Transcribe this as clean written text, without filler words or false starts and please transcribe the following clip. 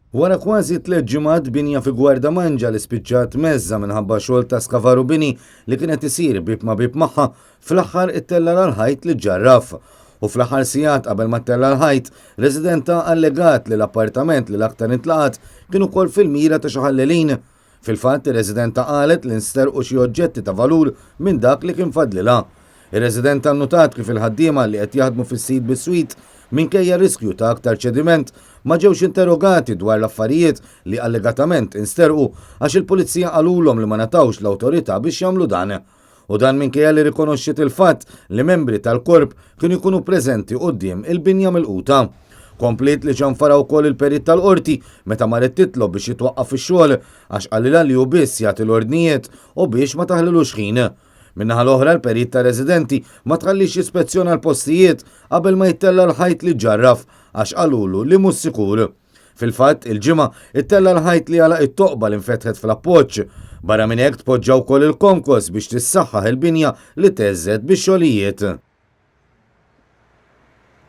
Wara kważi 3 ġimgħat binja fi Gwarda Manġa li spiċċat meżza minħabba xogħol ta' skavaru bini li kienet isir bib ma bib magħha, fl-aħħar ittella l-ħajt li ġarraf. U fl-aħħar sigħat qabel ma tella l-ħajt, residenta allegat li l-appartament li l-aktar intlaqat kienu kol fil-mira ta' xi ħallelin. Fil-fatt ir-residenta qalet li nsterqu xi oġġetti ta' valur minn dak li kien fadlilha. Ir-residenta nnutat kif il-ħaddiema li qed jaħdmu fis-sit bis-swit minkejja riskju ta' aktar ċediment ma ġewx interrogati dwar l-affarijiet li allegatament insterqu għax il-pulizija qalulhom li ma natawx l-awtorità biex jagħmlu dan. U dan minkejja li rikonoxxiet il-fatt li membri tal-korp kienu jkunu preżenti quddiem il-binja milquta. Komplet li ċanfara wkoll il-perit tal-qorti meta marret titlob biex jitwaqqaf ix-xogħol għax qalilha li hu biss jagħti l-ordnijiet u biex ma taħlilux ħin. Minnaħa l-oħra l-perit ta' residenti ma tħallix jispezzjona l-postijiet qabel ma jittella l-ħajt li ġarraf għax qalulu li mhux sikur. Fil-fatt il-ġimgħa ittella l-ħajt li għalaq it-toqba li nfetħet fl-appoġġ. Barra minn hekk tpoġġaw wkoll il-konkos biex tissaħħaħ il-binja li teżżed bix-xogħlijiet.